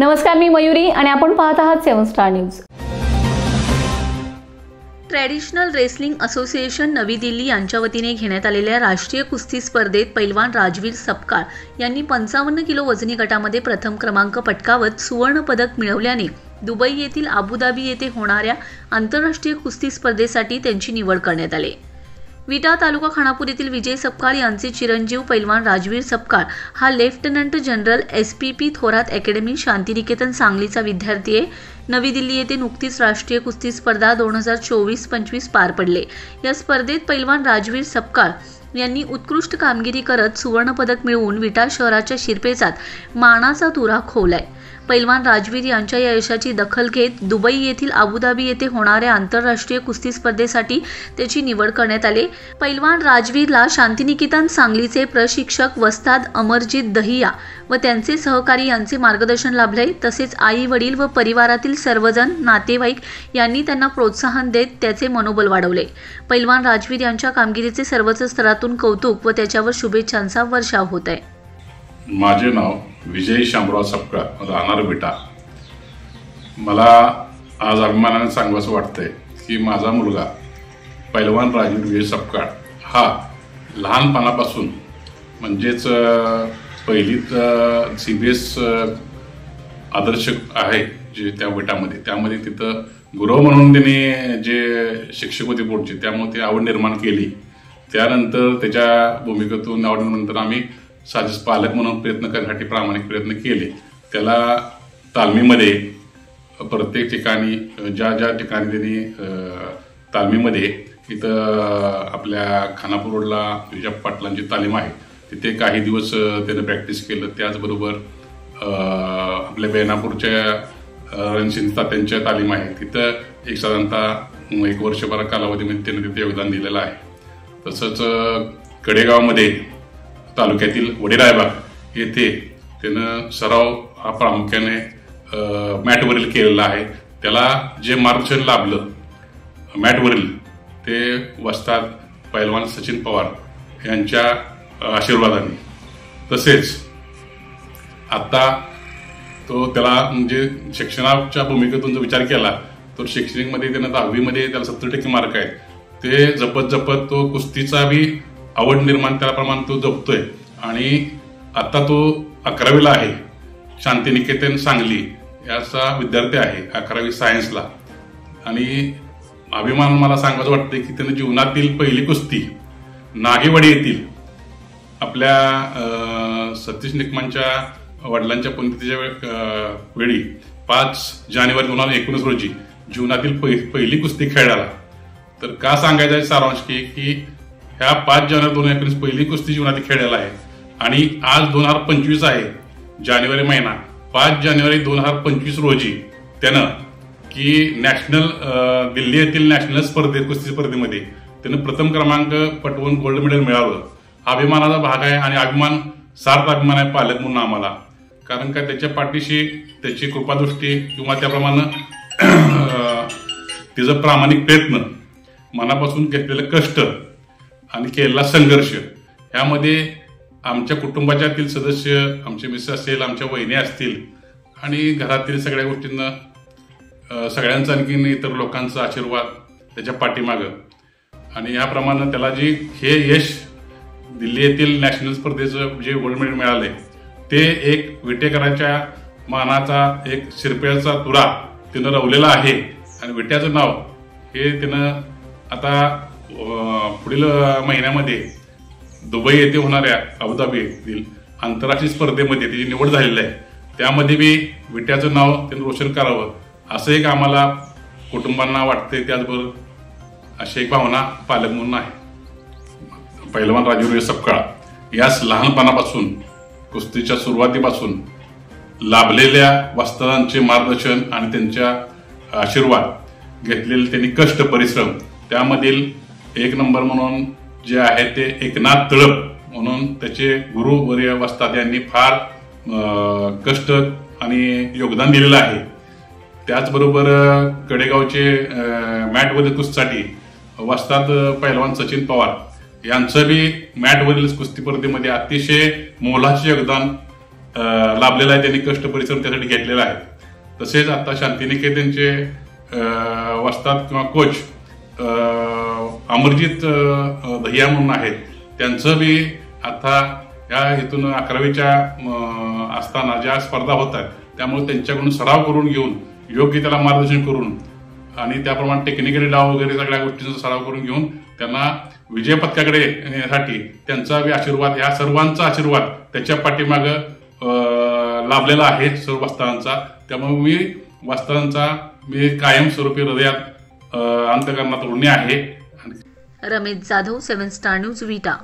नमस्कार, मी मयुरी आणि आपण पाहत आहात 7 star news. Traditional wrestling association नवी दिल्ली यांच्या वतीने घेण्यात आलेल्या राष्ट्रीय कुस्ती स्पर्धेत पैलवान राजवीर सपकाळ यांनी 55 किलो वजनी गटामध्ये प्रथम क्रमांक पटकावत सुवर्ण पदक मिळवल्याने दुबई येथील अबुधाबी येथे होणाऱ्या आंतरराष्ट्रीय कुस्ती स्पर्धेसाठी त्यांची निवड करण्यात आली। विटा तालुका खानापूर येथील विजय सपकाळ यांचे चिरंजीव पैलवान राजवीर सपकाळ हा lieutenant general SPP Thorat academy Shantiniketan सांगलीचा विद्यार्थी आहे। नवी दिल्ली येथे नुकतीच राष्ट्रीय कुस्ती स्पर्धा 2024-25 पार पडले। या स्पर्धेत पैलवान राजवीर सपकाळ यांनी उत्कृष्ट कामगिरी करत सुवर्ण पदक मिळवून विटा शहराच्या शिरपेचात मानाचा तुरा खोवलाय। पैलवान राजवीर यांच्या या यशाची दखल घेत दुबई येथील अबुधाबी येथे होणाऱ्या आंतरराष्ट्रीय कुस्ती स्पर्धेसाठी त्याची निवड करण्यात आली। पैलवान राजवीरला शांतिनिकेतन सांगलीचे प्रशिक्षक वस्ताद अमरजीत दहिया व त्यांचे सहकारी यांचे मार्गदर्शन लाभले। तसेच आई वडील व परिवारातील सर्वजण नातेवाईक यांनी त्यांना प्रोत्साहन देत त्याचे मनोबल वाढवले। पैलवान राजवीर यांच्या कामगिरीचे सर्वच स्तरातून कौतुक व त्याच्यावर शुभेच्छांचा वर्षाव होत आहे। माझे नाव विजय शामराव सपकाळ, राहणार विटा। मला आज अभिमानाने सांगावंसं वाटतंय की माझा मुलगा पैलवान राजवीर विजय सपकाळ हा लहानपणापासून म्हणजेच पहिलीत CBS आदर्श आहे जे त्या विटामध्ये, त्यामध्ये तिथं गुरु म्हणून त्यांनी जे शिक्षक होते बोर्डचे, त्यामुळे ती आवड निर्माण केली। त्यानंतर त्याच्या भूमिकेतून आवडीनंतर आम्ही साजेस पालक म्हणून प्रयत्न करण्यासाठी प्रामाणिक प्रयत्न केले। त्याला तालमीमध्ये प्रत्येक ठिकाणी ज्या ठिकाणी त्यांनी तालमीमध्ये इथं आपल्या खानापूर रोडला तुझ्या पाटलांची तालीम आहे तिथे काही दिवस त्यानं प्रॅक्टिस केलं। त्याचबरोबर आपल्या बेनापूरच्या रणसिंग तात्यांच्या तालीम आहे तिथं एक साधारणतः 1 वर्षभर कालावधीमध्ये त्यानं तिथे योगदान दिलेलं आहे। तसंच कडेगावमध्ये तालुक्यातील वडेरायबाग येथे त्यानं सराव हा प्रामुख्याने मॅटवरील केलेला आहे। त्याला जे मार्गदर्शन लाभलं मॅटवरील ते वस्ताद पैलवान सचिन पवार यांच्या आशीर्वादाने। तसेच आता तो त्याला म्हणजे शिक्षणाच्या भूमिकेतून जर विचार केला तर शैक्षणिकमध्ये त्यानं 10वीमध्ये त्याला 70% मार्क आहेत। ते जपत तो कुस्तीचा बी आवड निर्माण त्याप्रमाणे तो जपतोय आणि आता तो 11वीला आहे। शांतिनिकेतन सांगली याचा विद्यार्थी आहे, 11वी सायन्सला। आणि अभिमान मला सांगायचं वाटतं की त्यानं जीवनातील पहिली कुस्ती नागेवाडी येथील आपल्या सतीश निकमांच्या वडिलांच्या पुण्यतिथीच्या वेळी 5 जानेवारी 2019 रोजी जीवनातील पहिली कुस्ती खेळाला। तर का सांगायचं आहे सारांश की ह्या 5 जानेवारी 2019 पहिली कुस्ती जीवनात खेळलेला आहे आणि आज 2025 आहे जानेवारी महिना। 5 जानेवारी 2025 रोजी त्यानं की नॅशनल दिल्ली येथील नॅशनल कुस्ती स्पर्धेमध्ये त्यानं प्रथम क्रमांक पटवून गोल्ड मेडल मिळावं हा अभिमानाचा भाग आहे आणि अभिमान सार्थ अभिमान आहे पालक म्हणून आम्हाला। कारण का त्याच्या पाठीशी त्याची कृपादृष्टी किंवा त्याप्रमाणे तिचं प्रामाणिक प्रयत्न, मनापासून घेतलेलं कष्ट आणि केलेला संघर्ष यामध्ये आमच्या कुटुंबाच्यातील सदस्य, आमचे मिसेस असेल, आमच्या वहिनी असतील आणि घरातील सगळ्या गोष्टींना सगळ्यांचा आणखीन इतर लोकांचा आशीर्वाद त्याच्या पाठीमागं आणि याप्रमाणे त्याला जे हे यश दिल्ली येथील नॅशनल स्पर्धेचं जे गोल्ड मेडल मिळाले ते एक विटेकराच्या मानाचा एक शिरपेचा तुरा त्यानं रवलेला आहे। आणि विट्याचं नाव हे त्यानं आता पुढील महिन्यामध्ये दुबई येथे होणाऱ्या अबुधाबी येथील आंतरराष्ट्रीय स्पर्धेमध्ये त्याची निवड झालेली आहे। त्यामध्ये बी विट्याचं नाव त्यांनी रोशन करावं असं एक आम्हाला कुटुंबांना वाटते। त्याचबरोबर अशी एक भावना पालक म्हणून आहे। पैलवान राजवीर सपकाळ यास लहानपणापासून कुस्तीच्या सुरुवातीपासून लाभलेल्या वस्तादांचे मार्गदर्शन आणि त्यांच्या आशीर्वाद घेतलेले त्यांनी कष्ट परिश्रम त्यामधील 1 नंबर म्हणून जे आहे ते एकनाथ तळप म्हणून त्याचे गुरुवर्य वस्ताद यांनी फार कष्ट आणि योगदान दिलेलं आहे। त्याचबरोबर कडेगावचे मॅटवरील कुस्तीसाठी वस्ताद पैलवान सचिन पवार यांचं बी मॅटवरील कुस्ती स्पर्धेमध्ये अतिशय मोलाचे योगदान लाभलेला आहे. त्यांनी कष्ट परिश्रम त्यासाठी घेतलेला आहे. तसेच आता शांतिनिकेतनचे वस्ताद किंवा कोच अमरजित दहिया म्हणून आहेत. त्यांचं बी आता या इथून 11वीच्या असताना ज्या स्पर्धा होत आहेत त्यामुळे त्यांच्याकडून सराव करून घेऊन योग्य त्याला मार्गदर्शन करून आणि त्याप्रमाणे टेक्निकली डाव वगैरे सगळ्या गोष्टींचा सराव करून घेऊन त्यांना विजय पदकाकडे येण्यासाठी त्यांचा बी आशीर्वाद, या सर्वांचा आशीर्वाद त्याच्या पाठीमागं लाभलेला आहे सर्व वस्तादांचा. त्यामुळे मी वस्तादांचा कायमस्वरूपी हृदयात अंतःकरणात ऋणी आहे. रमेश जाधव, 7 स्टार न्यूज, विटा.